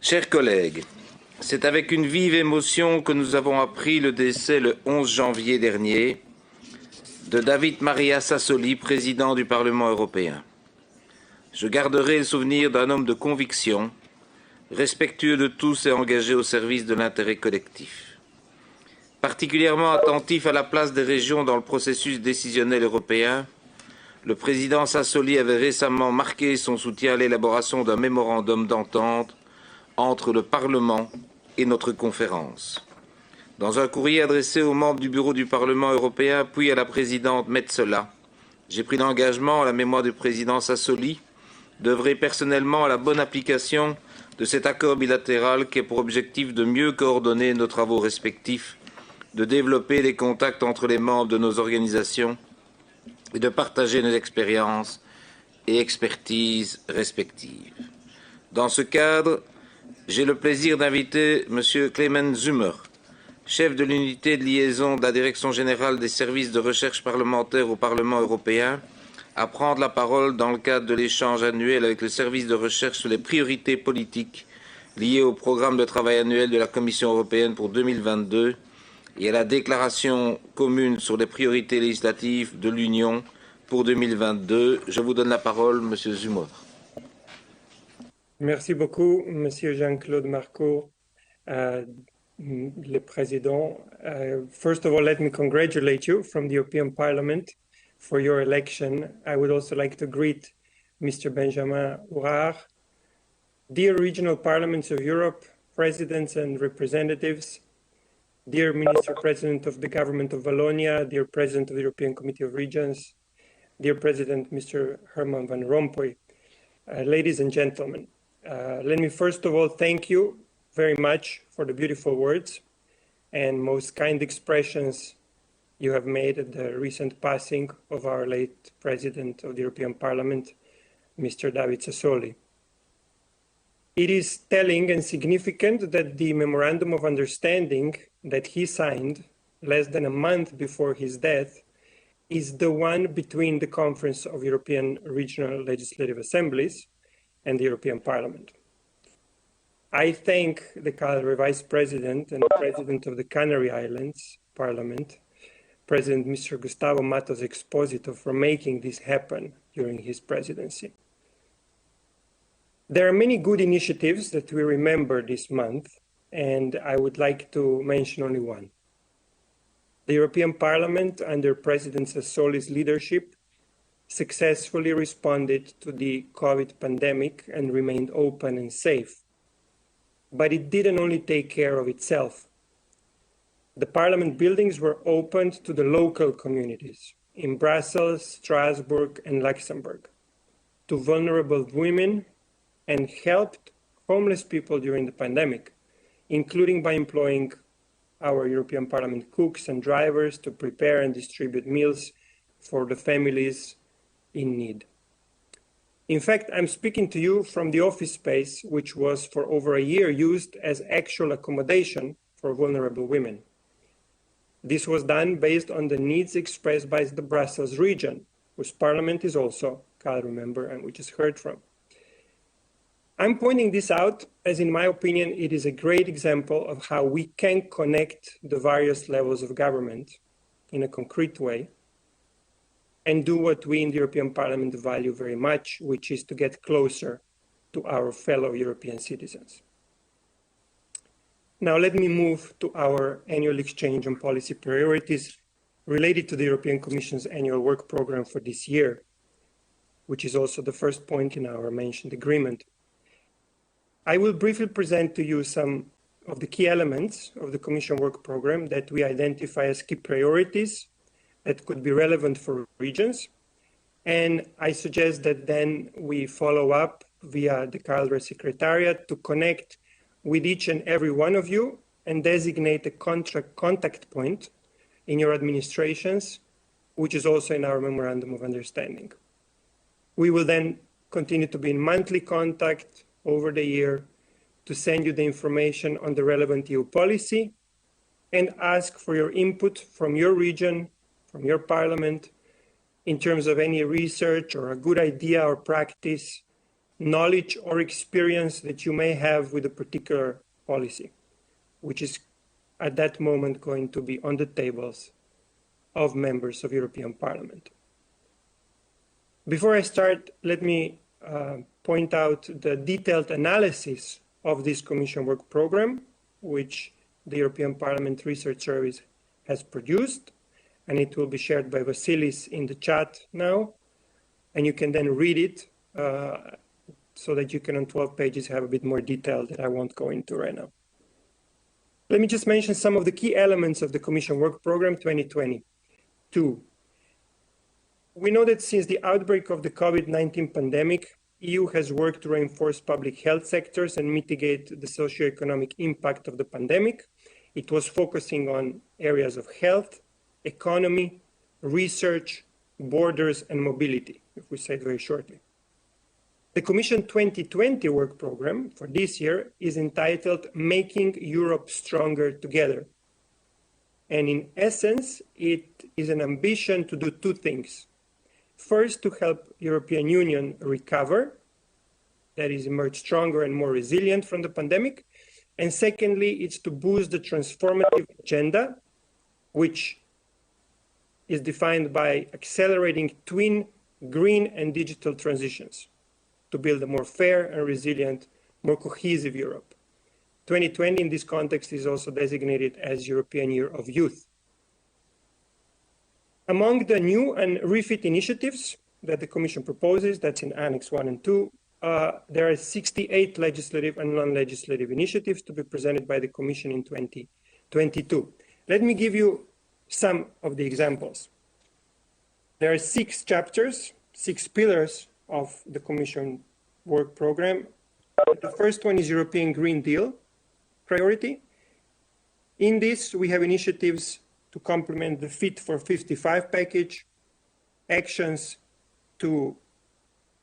Chers collègues, c'est avec une vive émotion que nous avons appris le décès le 11 janvier dernier de David Maria Sassoli, président du Parlement européen. Je garderai le souvenir d'un homme de conviction, respectueux de tous et engagé au service de l'intérêt collectif. Particulièrement attentif à la place des régions dans le processus décisionnel européen, le président Sassoli avait récemment marqué son soutien à l'élaboration d'un mémorandum d'entente entre le Parlement et notre conférence. Dans un courrier adressé aux membres du bureau du Parlement européen, puis à la présidente Metsola, j'ai pris l'engagement, à la mémoire du président Sassoli, d'œuvrer personnellement à la bonne application de cet accord bilatéral qui a pour objectif de mieux coordonner nos travaux respectifs, de développer les contacts entre les membres de nos organisations et de partager nos expériences et expertises respectives. Dans ce cadre, j'ai le plaisir d'inviter M. Klemen Žumer, chef de l'unité de liaison de la Direction générale des services de recherche parlementaire au Parlement européen, à prendre la parole dans le cadre de l'échange annuel avec le service de recherche sur les priorités politiques liées au programme de travail annuel de la Commission européenne pour 2022 et à la déclaration commune sur les priorités législatives de l'Union pour 2022. Je vous donne la parole, M. Žumer. Merci beaucoup, Monsieur Jean-Claude Marco, le Président. First of all, let me congratulate you from the European Parliament for your election. I would also like to greet Mr. Benjamin Urard, dear regional parliaments of Europe, presidents and representatives, dear Minister President of the Government of Wallonia, dear President of the European Committee of Regions, dear President Mr. Herman Van Rompuy, ladies and gentlemen. Let me first of all thank you very much for the beautiful words and most kind expressions you have made at the recent passing of our late President of the European Parliament, Mr. David Sassoli. It is telling and significant that the Memorandum of Understanding that he signed less than a month before his death is the one between the Conference of European Regional Legislative Assemblies and the European Parliament. I thank the CALRE Vice President and President of the Canary Islands Parliament, President Mr. Gustavo Matos Exposito, for making this happen during his presidency. There are many good initiatives that we remember this month, and I would like to mention only one. The European Parliament, under President Sassoli's leadership, successfully responded to the COVID pandemic and remained open and safe. But it didn't only take care of itself. The Parliament buildings were opened to the local communities in Brussels, Strasbourg, and Luxembourg, to vulnerable women, and helped homeless people during the pandemic, including by employing our European Parliament cooks and drivers to prepare and distribute meals for the families in need. In fact, I'm speaking to you from the office space, which was for over a year used as actual accommodation for vulnerable women. This was done based on the needs expressed by the Brussels region, whose parliament is also CALRE member and we just heard from. I'm pointing this out as, in my opinion, it is a great example of how we can connect the various levels of government in a concrete way and do what we in the European Parliament value very much, which is to get closer to our fellow European citizens. Now let me move to our annual exchange on policy priorities related to the European Commission's annual work program for this year, which is also the first point in our mentioned agreement. I will briefly present to you some of the key elements of the Commission work program that we identify as key priorities that could be relevant for regions. And I suggest that then we follow up via the CALRE Secretariat to connect with each and every one of you and designate a contact point in your administrations, which is also in our Memorandum of Understanding. We will then continue to be in monthly contact over the year to send you the information on the relevant EU policy and ask for your input from your region, from your parliament, in terms of any research or a good idea or practice knowledge or experience that you may have with a particular policy, which is at that moment going to be on the tables of members of European Parliament. Before I start, let me point out the detailed analysis of this Commission work program, which the European Parliament Research Service has produced, and it will be shared by Vasilis in the chat now, and you can then read it so that you can on 12 pages have a bit more detail that I won't go into right now. Let me just mention some of the key elements of the Commission Work Program 2022. We know that since the outbreak of the COVID-19 pandemic, EU has worked to reinforce public health sectors and mitigate the socioeconomic impact of the pandemic. It was focusing on areas of health, economy, research, borders, and mobility, if we say it very shortly. The Commission 2020 work program for this year is entitled Making Europe Stronger Together. And in essence, it is an ambition to do two things. First, to help European Union recover, that is, emerge stronger and more resilient from the pandemic. And secondly, it's to boost the transformative agenda, which is defined by accelerating twin green and digital transitions to build a more fair and resilient, more cohesive Europe. 2020 in this context is also designated as European Year of Youth. Among the new and refit initiatives that the Commission proposes, that's in Annex 1 and 2, there are 68 legislative and non-legislative initiatives to be presented by the Commission in 2022. Let me give you some of the examples. There are 6 chapters, 6 pillars of the Commission work program. The first one is European Green Deal priority. In this, we have initiatives to complement the Fit for 55 package, actions to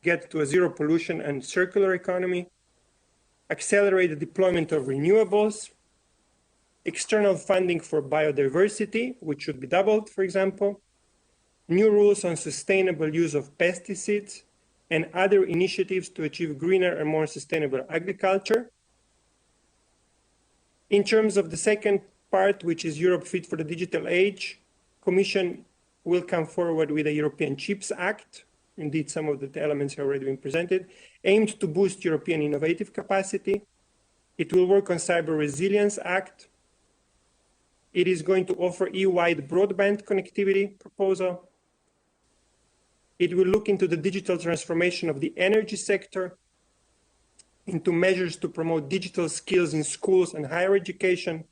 get to a zero pollution and circular economy, accelerate the deployment of renewables, external funding for biodiversity, which should be doubled, for example, new rules on sustainable use of pesticides, and other initiatives to achieve greener and more sustainable agriculture. In terms of the second part, which is Europe Fit for the Digital Age, Commission will come forward with a European Chips Act. Indeed, some of the elements have already been presented, aimed to boost European innovative capacity. It will work on Cyber Resilience Act. It is going to offer EU-wide broadband connectivity proposal. It will look into the digital transformation of the energy sector, into measures to promote digital skills in schools and higher education,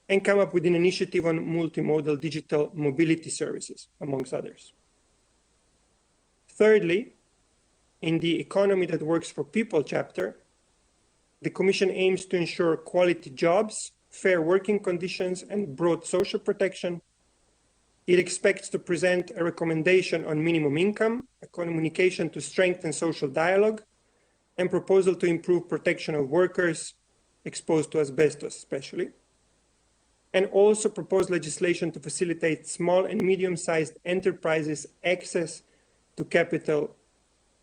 and come up with an initiative on multimodal digital mobility services, amongst others. Thirdly, in the Economy That Works for People chapter, the Commission aims to ensure quality jobs, fair working conditions, and broad social protection. It expects to present a recommendation on minimum income, a communication to strengthen social dialogue, and proposal to improve protection of workers exposed to asbestos, especially, and also propose legislation to facilitate small and medium-sized enterprises' access to capital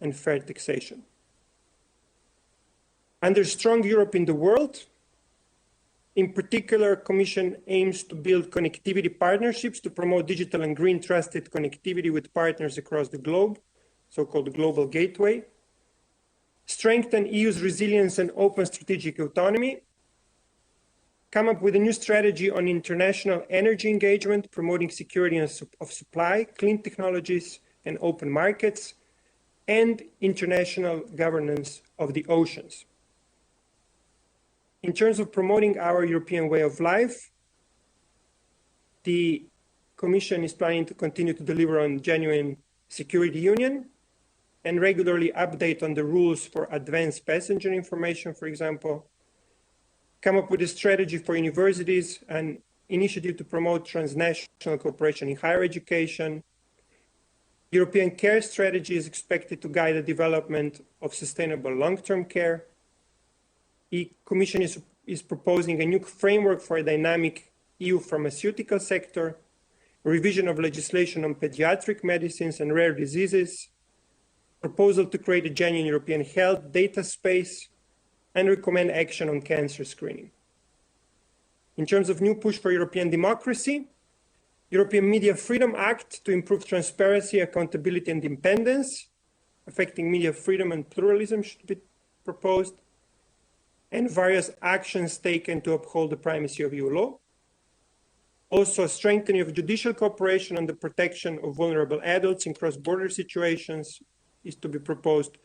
and fair taxation. Under Strong Europe in the World, in particular, Commission aims to build connectivity partnerships to promote digital and green trusted connectivity with partners across the globe, so-called Global Gateway, strengthen EU's resilience and open strategic autonomy, come up with a new strategy on international energy engagement, promoting security of supply, clean technologies, and open markets, and international governance of the oceans. In terms of promoting our European way of life, the Commission is planning to continue to deliver on genuine security union and regularly update on the rules for advanced passenger information, for example, come up with a strategy for universities, an initiative to promote transnational cooperation in higher education. European care strategy is expected to guide the development of sustainable long-term care. The Commission is proposing a new framework for a dynamic EU pharmaceutical sector, revision of legislation on pediatric medicines and rare diseases, proposal to create a genuine European health data space, and recommend action on cancer screening. In terms of new push for European democracy, European Media Freedom Act to improve transparency, accountability, and independence, affecting media freedom and pluralism should be proposed, and various actions taken to uphold the primacy of EU law. Also, a strengthening of judicial cooperation on the protection of vulnerable adults in cross-border situations is to be proposed,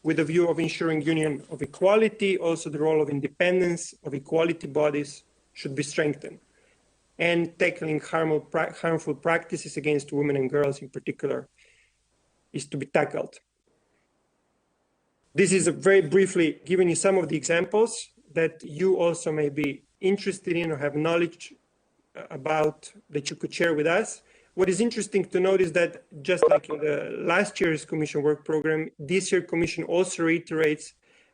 with a view of ensuring union of equality. Also, the role of independence of equality bodies should be strengthened, and tackling harmful practices against women and girls in particular is to be tackled. This is very briefly giving you some of the examples that you also may be interested in or have knowledge about that you could share with us. What is interesting to note is that just like in the last year's Commission work program, this year Commission also reiterates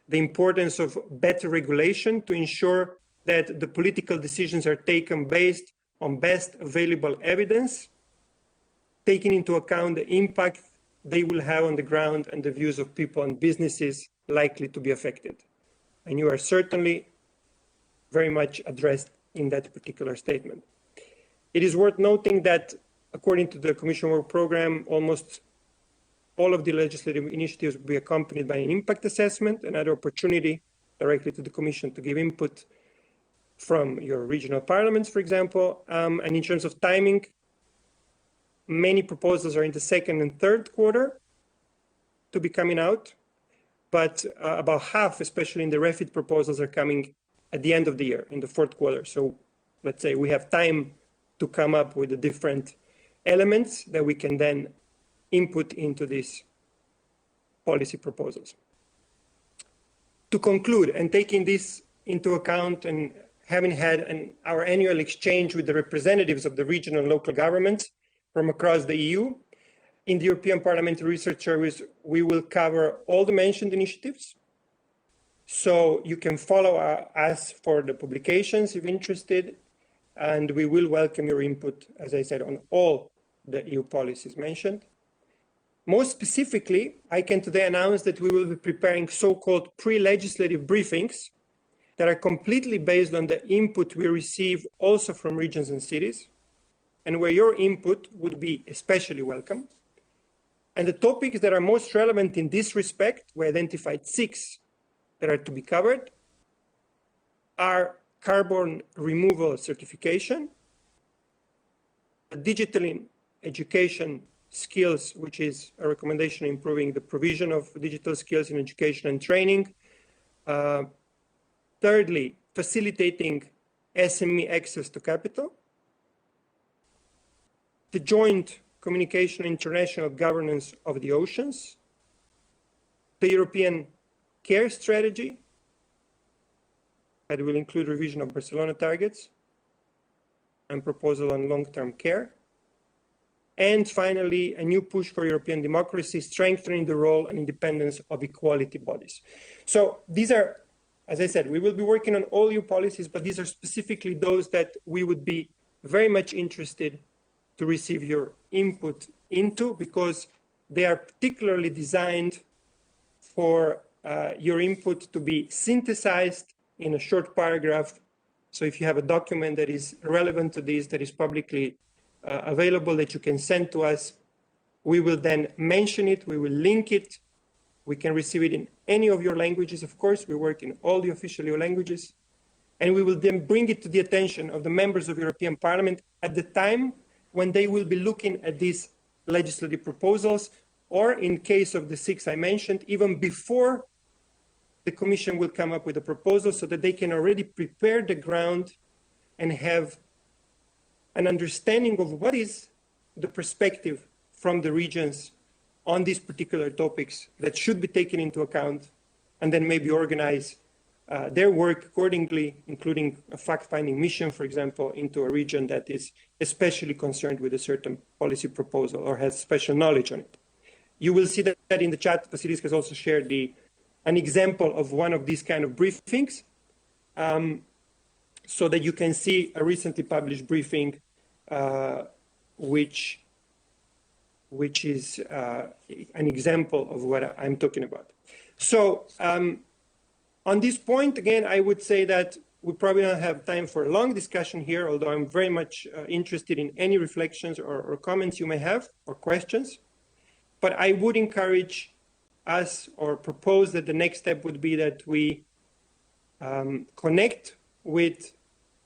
the importance of better regulation to ensure that the political decisions are taken based on best available evidence, taking into account the impact they will have on the ground and the views of people and businesses likely to be affected. And you are certainly very much addressed in that particular statement. It is worth noting that according to the Commission work program, almost all of the legislative initiatives will be accompanied by an impact assessment, another opportunity directly to the Commission to give input from your regional parliaments, for example. And in terms of timing, many proposals are in the second and third quarter to be coming out, but about half, especially in the REFIT proposals, are coming at the end of the year, in the fourth quarter. So let's say we have time to come up with the different elements that we can then input into these policy proposals. To conclude, and taking this into account and having had our annual exchange with the representatives of the regional and local governments from across the EU, in the European Parliamentary Research Service, we will cover all the mentioned initiatives. So you can follow us for the publications if interested, and we will welcome your input, as I said, on all the EU policies mentioned. Most specifically, I can today announce that we will be preparing so-called pre-legislative briefings that are completely based on the input we receive also from regions and cities, and where your input would be especially welcome. And the topics that are most relevant in this respect, we identified 6 that are to be covered, are carbon removal certification, digital education skills, which is a recommendation improving the provision of digital skills in education and training. Thirdly, facilitating SME access to capital. The joint communication on international governance of the oceans. The European care strategy, that will include revision of Barcelona targets and proposal on long-term care. And finally, a new push for European democracy, strengthening the role and independence of equality bodies. So these are, as I said, we will be working on all EU policies, but these are specifically those that we would be very much interested to receive your input into, because they are particularly designed for your input to be synthesized in a short paragraph. So if you have a document that is relevant to this, that is publicly available, that you can send to us, we will then mention it, we will link it, we can receive it in any of your languages, of course, we work in all the official EU languages, and we will then bring it to the attention of the members of European Parliament at the time when they will be looking at these legislative proposals, or in case of the 6 I mentioned, even before the Commission will come up with a proposal, so that they can already prepare the ground and have an understanding of what is the perspective from the regions on these particular topics that should be taken into account, and then maybe organize their work accordingly, including a fact-finding mission, for example, into a region that is especially concerned with a certain policy proposal or has special knowledge on it. You will see that in the chat. Vasilis has also shared an example of one of these kind of briefings, so that you can see a recently published briefing which which is an example of what I'm talking about. So on this point, again, I would say that we probably don't have time for a long discussion here, although I'm very much interested in any reflections or comments you may have or questions. But I would encourage us or propose that the next step would be that we connect with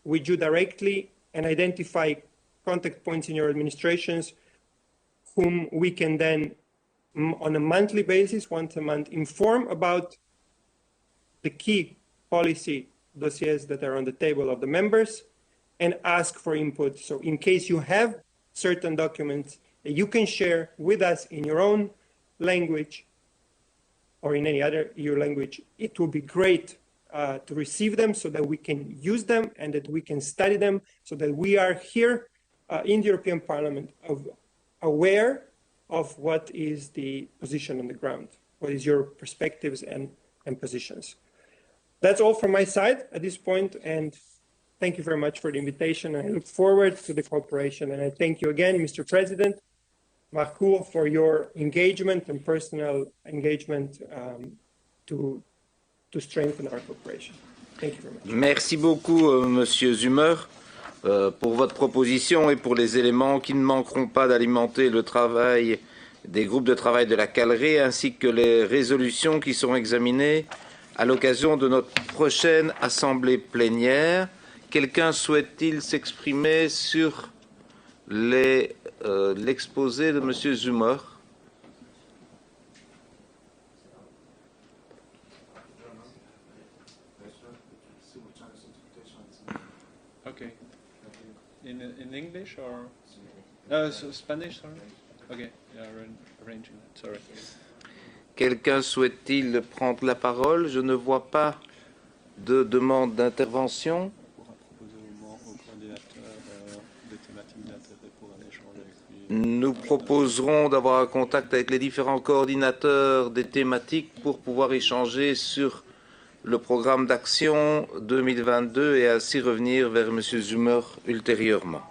you directly and identify contact points in your administrations whom we can then, on a monthly basis, once a month, inform about the key policy dossiers that are on the table of the members and ask for input. So in case you have certain documents that you can share with us in your own language or in any other EU language, it will be great to receive them so that we can use them and that we can study them so that we are here in the European Parliament aware of what is the position on the ground, what is your perspectives and positions. That's all from my side at this point, and thank you very much for the invitation. I look forward to the cooperation, and I thank you again, Mr. President, Marcour, for your engagement and personal engagement to strengthen our cooperation. Thank you very much. Merci beaucoup, Monsieur Žumer, pour votre proposition et pour les éléments qui ne manqueront pas d'alimenter le travail des groupes de travail de la Calerie, ainsi que les résolutions qui seront examinées à l'occasion de notre prochaine assemblée plénière. Quelqu'un souhaite-t-il s'exprimer sur l'exposé de M. Žumer? Okay. In English or so Spanish? Sorry. Okay. Yeah, arranging that. Sorry. Quelqu'un souhaite-t-il prendre la parole? Je ne vois pas de demande d'intervention. Nous proposerons d'avoir un contact avec les différents coordinateurs des thématiques pour pouvoir échanger sur le programme d'action 2022 et ainsi revenir vers M. Žumer ultérieurement.